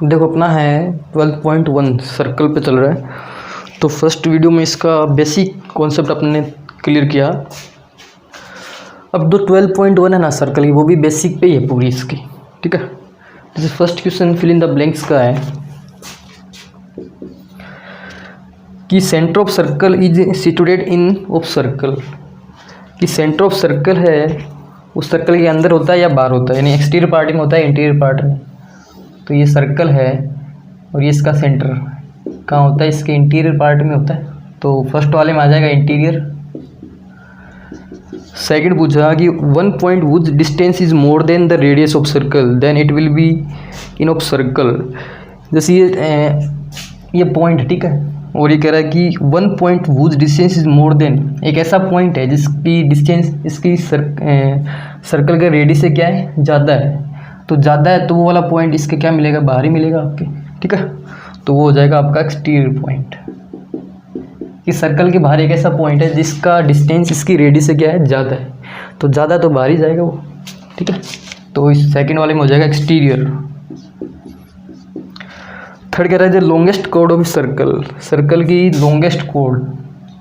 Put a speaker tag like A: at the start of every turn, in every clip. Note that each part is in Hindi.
A: देखो अपना है 12.1 सर्कल पे चल रहा है। तो फर्स्ट वीडियो में इसका बेसिक कॉन्सेप्ट अपने क्लियर किया। अब जो 12.1 है ना सर्कल की, वो भी बेसिक पे ही है पूरी इसकी, ठीक है। जैसे first question fill in the blanks का है कि centre of circle is situated in of circle, कि सेंटर ऑफ सर्कल है उस सर्कल के अंदर होता है या बाहर होता है, यानी एक्सटीरियर पार्ट में होता है इंटीरियर पार्ट में। तो ये सर्कल है और ये इसका सेंटर कहाँ होता है, इसके इंटीरियर पार्ट में होता है। तो फर्स्ट वाले में आ जाएगा इंटीरियर। सेकंड पूछा कि one point whose distance is more than the radius of circle then it will be in of circle. जैसे ये पॉइंट, ठीक है, और ये कह रहा है कि one point whose distance is more then, एक ऐसा पॉइंट है जिसकी डिस्टेंस इसकी सर्कल के रेडियस से क्या है, ज़्यादा है। तो ज़्यादा है तो वो वाला पॉइंट इसके क्या मिलेगा, बाहर ही मिलेगा आपके, ठीक है। तो वो हो जाएगा आपका एक्सटीरियर पॉइंट। इस सर्कल के बाहर एक ऐसा पॉइंट है जिसका डिस्टेंस इसकी रेडियस से क्या है, ज़्यादा है। तो ज़्यादा तो बाहर ही जाएगा वो, ठीक है। तो इस सेकंड वाले में हो जाएगा एक्सटीरियर। थर्ड कह रहा है the longest code of circle, circle की लॉन्गेस्ट कोड,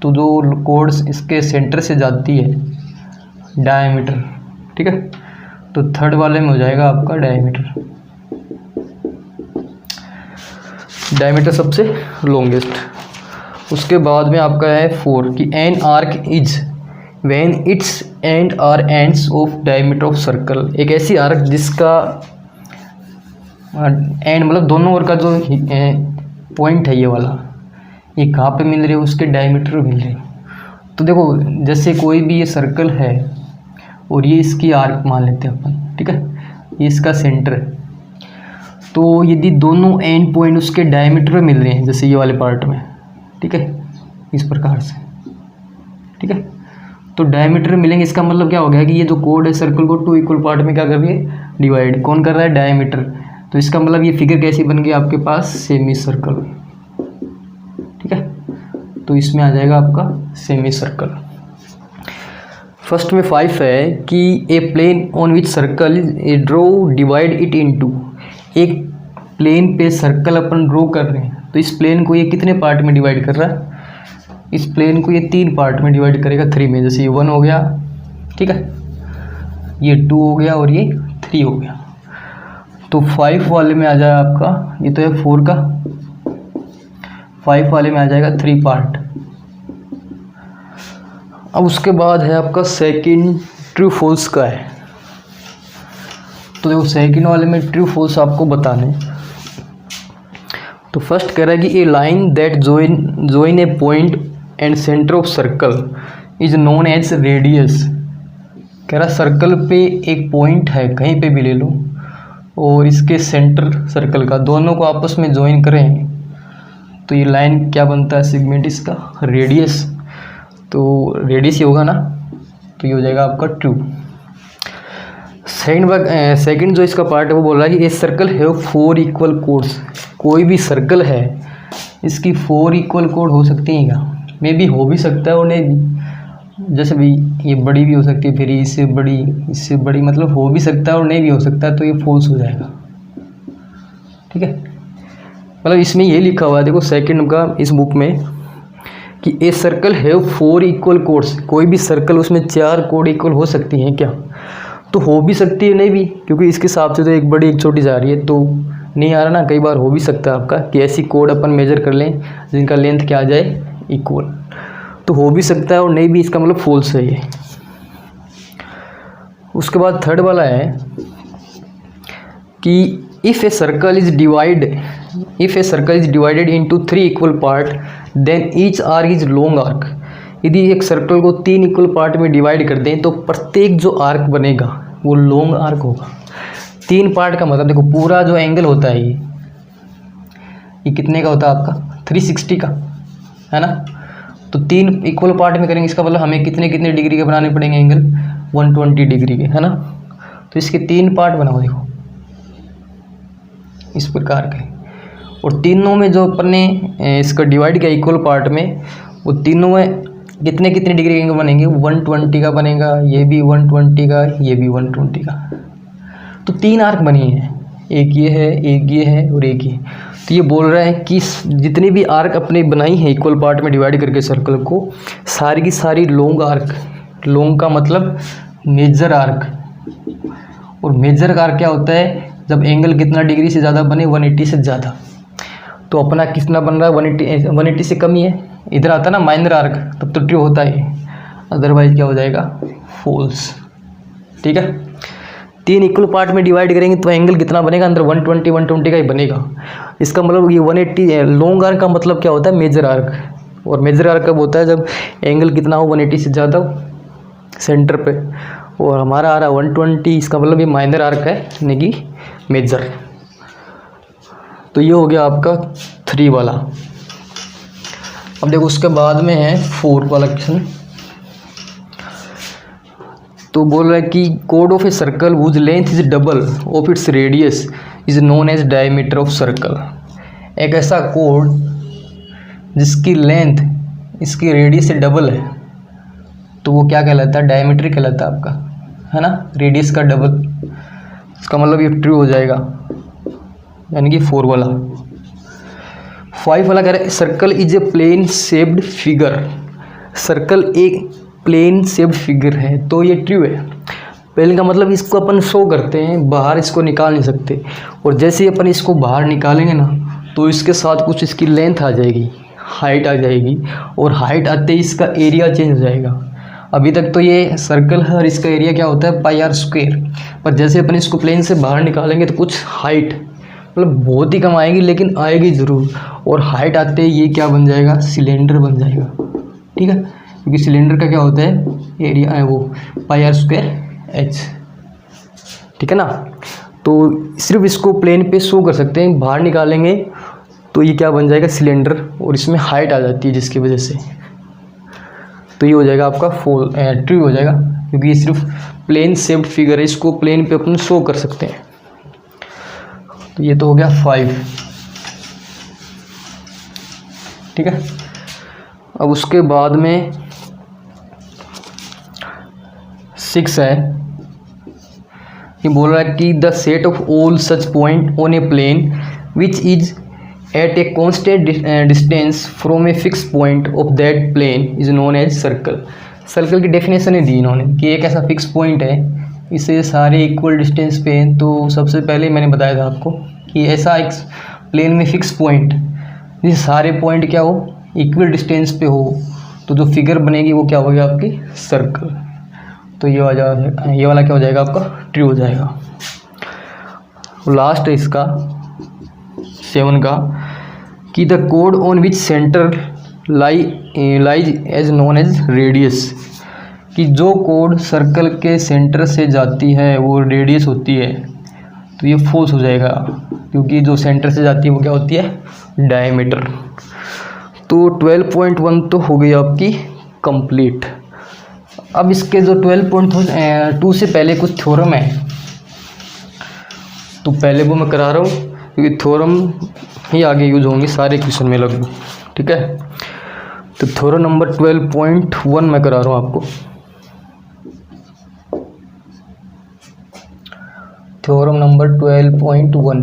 A: तो जो कोड्स इसके सेंटर से जाती है, डायमीटर, ठीक है। तो थर्ड वाले में हो जाएगा आपका डायमीटर। डायमीटर सबसे लॉन्गेस्ट। उसके बाद में आपका है 4 कि an arc is when its end are ends of diameter of circle, एक ऐसी आर्क जिसका एंड मतलब दोनों ओर का जो पॉइंट है ये वाला, ये कहाँ पे मिल रहे हैं, उसके डायमीटर मिल रहे हैं। तो देखो जैसे कोई भी ये सर्कल है और ये इसकी आर्क मान लेते हैं अपन, ठीक है, ये इसका सेंटर है। तो यदि दोनों एंड पॉइंट उसके डायमीटर में मिल रहे हैं, जैसे ये वाले पार्ट में, ठीक है, इस प्रकार से, ठीक है, तो डायमीटर मिलेंगे। इसका मतलब क्या हो गया कि ये जो कोड है सर्कल को 2 इक्वल पार्ट में क्या कर रही है, डिवाइड। कौन कर रहा है, डायमीटर। तो इसका मतलब ये फिगर कैसी बन गई आपके पास, सेमी सर्कल, ठीक है। तो इसमें आ जाएगा आपका सेमी सर्कल। फर्स्ट में 5 है कि a plane on which circle a draw divide it into, एक प्लेन पे सर्कल अपन ड्रॉ कर रहे हैं, तो इस प्लेन को ये कितने पार्ट में डिवाइड कर रहा है, इस प्लेन को ये 3 पार्ट में डिवाइड करेगा 3 में। जैसे ये 1 हो गया, ठीक है, ये 2 हो गया और ये 3 हो गया। तो 5 वाले में आ जाए आपका, ये तो है 4 का, 5 वाले में आ जाएगा 3 पार्ट। अब उसके बाद है आपका सेकंड ट्रू फॉल्स का है। तो देखो सेकंड वाले में ट्रू फॉल्स आपको बताने। तो फर्स्ट कह रहा है कि a line that join a point and centre of circle is known as radius. कह रहा सर्कल पे एक पॉइंट है, कहीं पे भी ले लो, और इसके सेंटर सर्कल का दोनों को आपस में ज्वाइन करें तो ये लाइन क्या बनता है, सेगमेंट इसका रेडियस। तो रेडियस ही होगा ना, तो ये हो जाएगा आपका ट्रू। सेकंड जो इसका पार्ट है वो बोल रहा है कि ए सर्कल है 4 इक्वल कोड्स, कोई भी सर्कल है इसकी 4 इक्वल कोड हो सकती हैं क्या, मे बी हो भी सकता है और नहीं भी। जैसे भी ये बड़ी भी हो सकती है, फिर इससे बड़ी मतलब हो भी सकता है और नहीं भी हो सकता है, तो ये फॉल्स हो जाएगा, ठीक है। मतलब इसमें ये लिखा हुआ है, देखो सेकंड का इस बुक में कि ए सर्कल है 4 इक्वल कोड्स, कोई भी सर्कल उसमें 4 कोड इक्वल हो सकती हैं क्या, तो हो भी सकती है नहीं भी, क्योंकि इसके हिसाब से तो एक बड़ी एक छोटी जा रही है, तो नहीं आ रहा ना। कई बार हो भी सकता है आपका कि ऐसी कोड अपन मेजर कर लें जिनका लेंथ क्या आ जाए, इक्वल, तो हो भी सकता है और नहीं भी, इसका मतलब फॉल्स है ये। उसके बाद थर्ड वाला है कि if a circle is divided into 3 equal part then each arc is long arc. यदि एक सर्कल को 3 इक्वल पार्ट में डिवाइड कर दें तो प्रत्येक जो आर्क बनेगा वो लॉन्ग आर्क होगा। 3 पार्ट का मतलब देखो पूरा जो एंगल होता है ये कितने का होता है आपका, 360 का, है ना। तो 3 इक्वल पार्ट में करेंगे, इसका मतलब हमें कितने कितने डिग्री के बनाने पड़ेंगे एंगल, 120 डिग्री के, है ना। तो इसके 3 पार्ट बनाओ, देखो इस प्रकार के, और तीनों में जो अपन ने इसका डिवाइड किया इक्वल पार्ट में, वो तीनों में कितने कितने डिग्री के एंगल बनेंगे, 120 का बनेगा, ये भी 120 का, ये भी 120 का। तो 3 आर्क बनी है, एक ये है, एक ये है और एक ये। तो ये बोल रहा है कि जितनी भी आर्क अपने बनाई है इक्वल पार्ट में डिवाइड करके सर्कल को, सारी की सारी लॉन्ग आर्क, लॉन्ग का मतलब मेजर आर्क, और मेजर आर्क क्या होता है, जब एंगल कितना डिग्री से ज़्यादा बने, 180 से ज़्यादा। तो अपना कितना बन रहा है, 180 से कम ही है, इधर आता ना माइनर आर्क, तब तो ट्रू होता है, अदरवाइज क्या हो जाएगा, फॉल्स। ठीक है, 3 इक्वल पार्ट में डिवाइड करेंगे तो एंगल कितना बनेगा, अंदर 120 का ही बनेगा। इसका मतलब ये 180 लॉन्ग आर्क का मतलब क्या होता है, मेजर आर्क। और मेजर आर्क कब होता है, जब एंगल कितना हो, 180 से ज़्यादा हो सेंटर पे, और हमारा आ रहा 120, इसका मतलब ये माइनर आर्क है, यानी कि मेजर। तो ये हो गया आपका 3 वाला। अब देखो उसके बाद में है 4 वाला क्वेश्चन। तो बोल रहा है कि कोड of a circle whose length is double of its radius is known as diameter of circle. एक ऐसा कोड जिसकी लेंथ इसकी रेडियस से डबल है, तो वो क्या कहलाता है, डायमीटर कहलाता है आपका, है ना, रेडियस का डबल। इसका मतलब ये ट्रू हो जाएगा, यानी कि 4 वाला। 5 वाला कह रहा है circle is a plane shaped figure. Circle एक प्लेन शेप्ड फिगर है, तो ये ट्रू है। प्लेन का मतलब इसको अपन शो करते हैं, बाहर इसको निकाल नहीं सकते, और जैसे ही अपन इसको बाहर निकालेंगे ना, तो इसके साथ कुछ इसकी लेंथ आ जाएगी, हाइट आ जाएगी, और हाइट आते ही इसका एरिया चेंज हो जाएगा। अभी तक तो ये सर्कल है और इसका एरिया क्या होता है, πr², पर जैसे अपन इसको प्लेन से बाहर निकालेंगे तो कुछ हाइट, मतलब बहुत ही कम आएगी लेकिन आएगी ज़रूर, और हाइट आते ही ये क्या बन जाएगा, सिलेंडर बन जाएगा। ठीक है, क्योंकि सिलेंडर का क्या होता है, एरिया है वो πr²h। ठीक है ना, तो सिर्फ इसको प्लेन पे शो कर सकते हैं, बाहर निकालेंगे तो ये क्या बन जाएगा, सिलेंडर, और इसमें हाइट आ जाती है जिसकी वजह से। तो ये हो जाएगा आपका ट्रू हो जाएगा, क्योंकि ये सिर्फ प्लेन शेप्ड फिगर है, इसको प्लेन पे अपन शो कर सकते हैं। तो ये तो हो गया 5। ठीक है, अब उसके बाद में 6 है। ये बोल रहा है कि the set of all such point on a plane which is at a constant distance from a fix point of that plane is known as circle. Circle की डेफिनेशन ही दी इन्होंने कि एक ऐसा फिक्स पॉइंट है, इसे सारे इक्वल डिस्टेंस पे हैं। तो सबसे पहले मैंने बताया था आपको कि ऐसा एक प्लेन में फिक्स पॉइंट, जिस सारे पॉइंट क्या हो, इक्वल डिस्टेंस पे हो, तो जो फिगर बनेगी वो क्या होगी, आपकी सर्कल। तो ये वाला क्या हो जाएगा, आपका ट्रू हो जाएगा। लास्ट है इसका 7 का, कि द कोड on which centre lies as known as radius. कि जो कोड सर्कल के सेंटर से जाती है वो रेडियस होती है। तो ये फॉल्स हो जाएगा, क्योंकि जो सेंटर से जाती है वो क्या होती है, डायमीटर। तो 12.1 तो हो गई आपकी कंप्लीट। अब इसके जो 12.2 से पहले कुछ थ्योरम है, तो पहले वो मैं करा रहा हूँ, क्योंकि थ्योरम ही आगे यूज होंगे सारे क्वेश्चन में लगभग। ठीक है, तो थ्योरम नंबर 12.1 मैं करा रहा हूँ आपको। थ्योरम नंबर 12.1,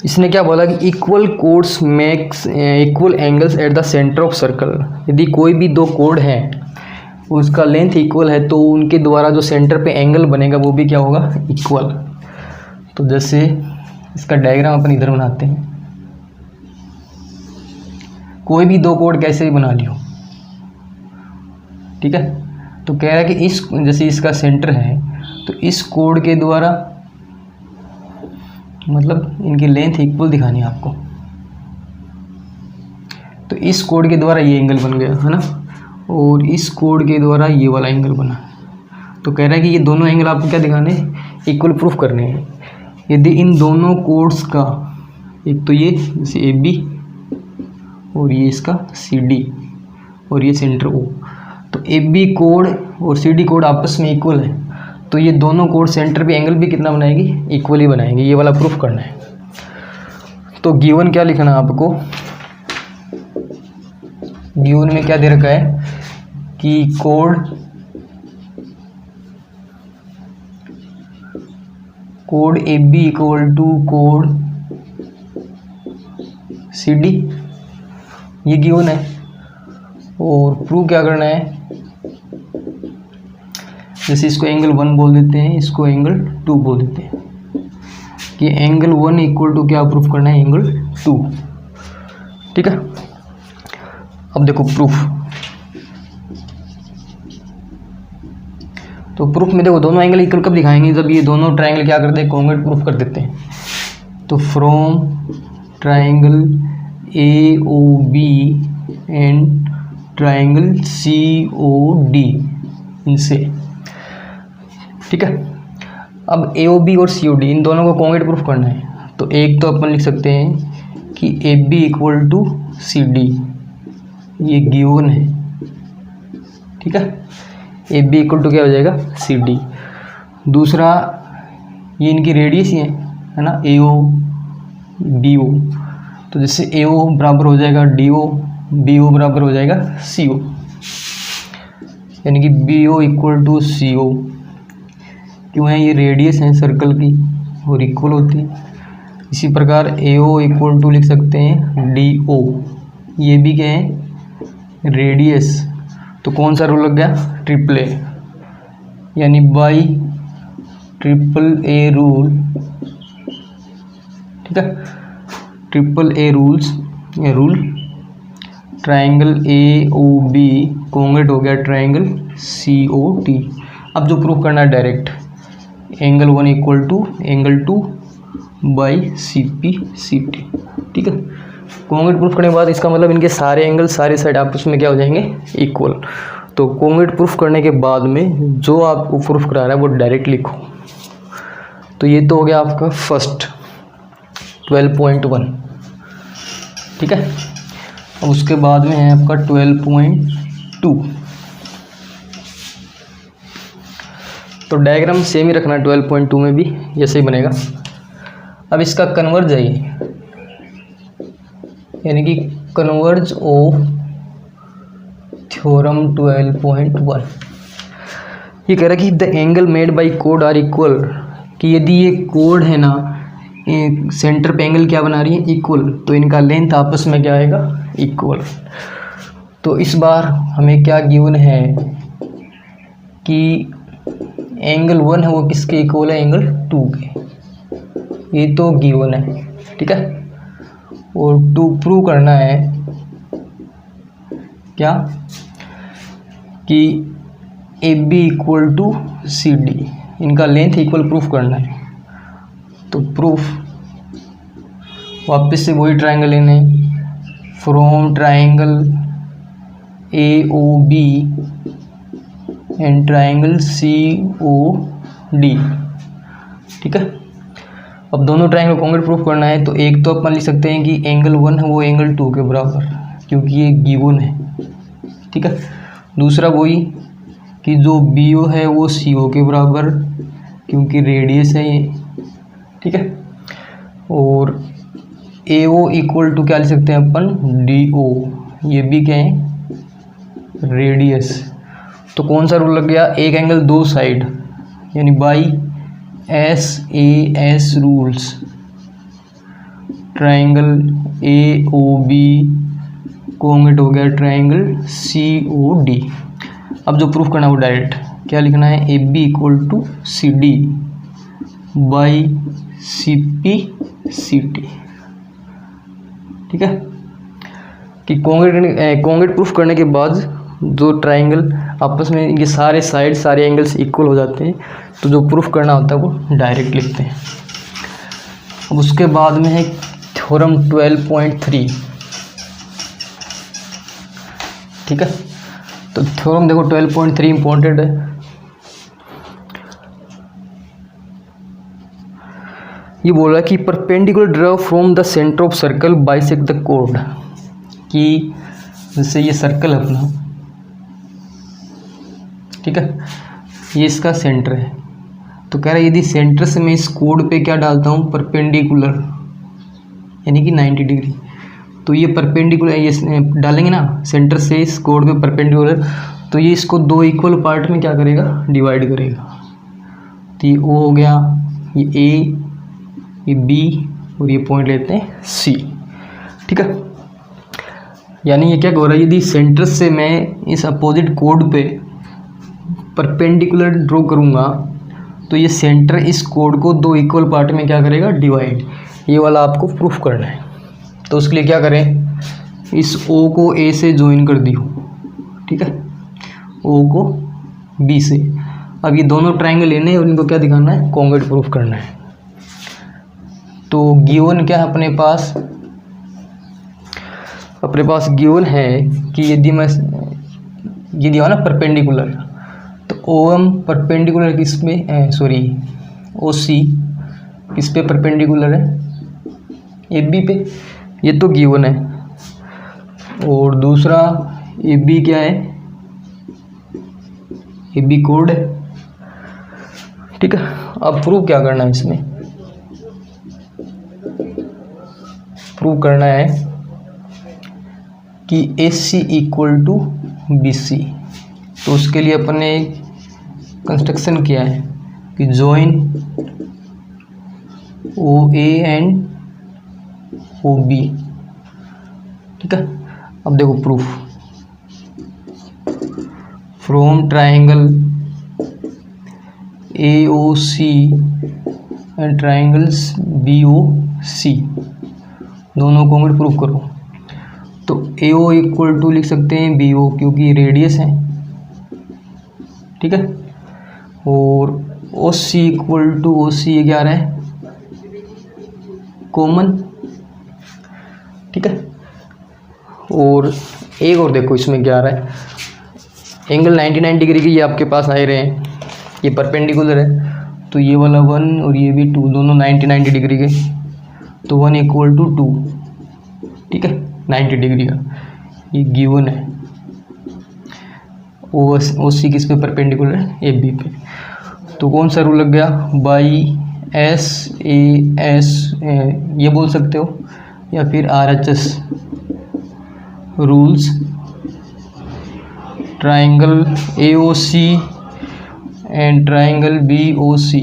A: इसने क्या बोला कि equal codes makes equal angles at the centre of circle. यदि कोई भी 2 कोड हैं, उसका लेंथ इक्वल है, तो उनके द्वारा जो सेंटर पे एंगल बनेगा वो भी क्या होगा, इक्वल। तो जैसे इसका डायग्राम अपन इधर बनाते हैं, कोई भी 2 कोड कैसे भी बना लियो। ठीक है, तो कह रहा है कि इस जैसे इसका सेंटर है, तो इस कोड के द्वारा, मतलब इनकी लेंथ इक्वल दिखानी है आपको, तो इस कोड के द्वारा ये एंगल बन गया, है ना, और इस कोड के द्वारा ये वाला एंगल बना। तो कह रहा है कि ये दोनों एंगल आपको क्या दिखाने, इक्वल प्रूफ करने हैं। यदि इन दोनों कोड्स का, एक तो ये जैसे AB और ये इसका CD और ये सेंटर O, तो AB कोड और CD कोड आपस में इक्वल है, तो ये दोनों कोड सेंटर पे एंगल भी कितना बनाएगी, इक्वली बनाएंगे। ये वाला प्रूफ करना है। तो गिवन क्या लिखना है आपको, गिवन में क्या दे रखा है कि code A B equal to code C D, ये गिवन है। और प्रूव क्या करना है, जैसे इसको एंगल 1 बोल देते हैं, इसको एंगल 2 बोल देते हैं, कि एंगल 1 इक्वल टू क्या प्रूफ करना है, एंगल 2। ठीक है, अब देखो प्रूफ। तो प्रूफ में देखो दोनों एंगल इक्वल कब दिखाएंगे, जब ये दोनों ट्रायंगल क्या करते हैं, कॉन्ग्रुएंट प्रूफ कर देते हैं। तो from triangle A O B and triangle C O D, इनसे। ठीक है, अब ए ओ बी और सी ओ डी इन दोनों को कॉन्ग्रुएंट प्रूफ करना है। तो एक तो अपन लिख सकते हैं कि A B equal to C D, ये गिवन है। ठीक है, ए बी इक्वल टू क्या हो जाएगा, सी डी। दूसरा, ये इनकी रेडियस ही है ना, ए ओ बी ओ। तो जैसे ए ओ बराबर हो जाएगा डी ओ, बी ओ बराबर हो जाएगा सी ओ, यानी कि बी ओ इक्वल टू सी ओ। क्यों है, ये रेडियस है सर्कल की और इक्वल होती है। इसी प्रकार ए ओ इक्वल टू लिख सकते हैं डी ओ, ये भी क्या है, रेडियस। तो कौन सा रूल लग गया, ट्रिपल ए, यानी बाई ट्रिपल ए रूल। ठीक है, ट्रिपल ए रूल्स, ये rule triangle A O B congruent हो गया ट्रायंगल सी ओ टी। अब जो प्रूफ करना है direct, angle 1 equal to angle 2 by C P C T. ठीक है, कॉन्ग्रुएंट प्रूफ करने के बाद इसका मतलब इनके सारे एंगल सारे साइड आपस में क्या हो जाएंगे, इक्वल। तो कॉन्ग्रुएंट प्रूफ करने के बाद में जो आपको प्रूफ करा रहा है वो डायरेक्ट लिखो। तो ये तो हो गया आपका फर्स्ट 12.1। ठीक है, अब उसके बाद में है आपका 12.2। तो डायग्राम सेम ही रखना, 12.2 में भी जैसे ही बनेगा। अब इसका कन्वर्ज है, यानी कि कन्वर्ज ऑफ थ्योरम 12.1। ये कह रहा है कि द एंगल मेड बाय कोड आर इक्वल, कि यदि ये कोड है ना, सेंटर पे एंगल क्या बना रही है, इक्वल, तो इनका लेंथ आपस में क्या आएगा, इक्वल। तो इस बार हमें क्या गिवन है कि एंगल 1 है वो किसके इक्वल है, एंगल 2 के, ये तो गिवन है। ठीक है, और टू प्रूव करना है क्या, कि A B equal to C D, इनका लेंथ इक्वल प्रूफ करना है। तो प्रूफ वापस से वही ट्रायंगल लेने, from triangle A O B and triangle C O D. ठीक है, अब दोनों ट्रायंगल कॉन्ग्रुएंट प्रूफ करना है। तो एक तो अपन लिख सकते हैं कि एंगल 1 है वो एंगल 2 के बराबर, क्योंकि ये गिवन है। ठीक है, दूसरा वही कि जो बी ओ है वो सी ओ के बराबर, क्योंकि रेडियस है ये। ठीक है, और ए ओ इक्वल टू क्या लिख सकते हैं अपन, डी ओ, ये भी क्या है, रेडियस। तो कौन सा रूल लग गया, एक एंगल 2 साइड, यानी by S A S rules triangle A O B congruent हो गया ट्रायंगल सी ओ डी। अब जो प्रूफ करना है वो डायरेक्ट क्या लिखना है, A B equal to C D by C P C T. ठीक है, कि कॉन्ग्रुएंट प्रूफ करने के बाद जो ट्रायंगल आपस में इनके सारे साइड सारे एंगल्स इक्वल हो जाते हैं, तो जो प्रूफ करना होता है वो डायरेक्ट लिखते हैं। अब उसके बाद में है थ्योरम 12.3। ठीक है, तो थ्योरम देखो 12.3 इंपॉर्टेंट है। ये बोल रहा है कि perpendicular draw from the centre of circle bisect the code, कि जैसे ये सर्कल है अपना, ठीक है, ये इसका सेंटर है। तो कह रहा है यदि सेंटर से मैं इस कोड पे क्या डालता हूँ, परपेंडिकुलर, यानी कि 90 डिग्री, तो ये परपेंडिकुलर ये डालेंगे ना सेंटर से इस कोड पे परपेंडिकुलर, तो ये इसको 2 इक्वल पार्ट में क्या करेगा, डिवाइड करेगा। तो ये ओ हो गया, ये ए, ये बी और ये पॉइंट लेते हैं सी। ठीक है, यानी ये क्या हो रहा है, यदि सेंटर से मैं इस अपोजिट कोड पे परपेंडिकुलर ड्रॉ करूँगा तो ये सेंटर इस कोड को दो इक्वल पार्ट में क्या करेगा, डिवाइड। ये वाला आपको प्रूफ करना है। तो उसके लिए क्या करें, इस ओ को ए से ज्वाइन कर दियो। ठीक है, ओ को बी से। अब ये दोनों ट्रायंगल लेने हैं और इनको क्या दिखाना है, कॉन्ग्रुएंट प्रूफ करना है। तो गिवन क्या है अपने पास गिवन है कि यदि मैं ये दिया ना परपेंडिकुलर, तो ओ एम परपेंडिकुलर किस में, सॉरी ओ सी किस पे परपेंडिकुलर है, ए बी पे। ये तो गिवन है। और दूसरा ए बी क्या है, ए बी कोड है। ठीक है, अब प्रूव क्या करना है, इसमें प्रूव करना है कि A C equal to B C. तो उसके लिए अपन ने कंस्ट्रक्शन किया है कि join O A and O B. ठीक है, अब देखो proof, from triangle A O C and triangles B O C, दोनों को अगर प्रूफ करो तो ए ओ इक्वल टू लिख सकते हैं बी ओ, क्योंकि रेडियस है। ठीक है, और ओ सी इक्वल टू ओ सी, ये क्या आ रहा है, कॉमन। ठीक है, और एक और देखो इसमें क्या आ रहा है, एंगल 99 डिग्री की ये आपके पास आ रहे हैं, ये परपेंडिकुलर है। तो ये वाला 1 और ये भी 2, दोनों 90 डिग्री के। तो 1 इक्वल टू 2। ठीक है, 90 डिग्री का ये गिवन है। ओ सी किस पे परपेंडिकुलर है, ए बी पे। तो कौन सा रूल लग गया, बाई एस ए एस, ये बोल सकते हो, या फिर RHS rules, triangle AOC and triangle BOC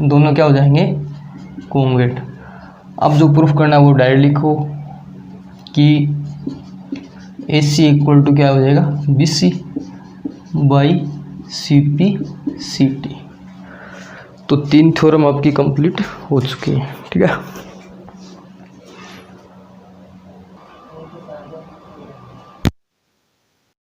A: दोनों क्या हो जाएंगे, कॉन्ग्रुएंट। अब जो प्रूफ करना है वो डायरेक्ट लिखो कि AC इक्वल टू क्या हो जाएगा, BC बाई CP CT। तो 3 थ्योरम आपकी कंप्लीट हो चुकी है। ठीक है।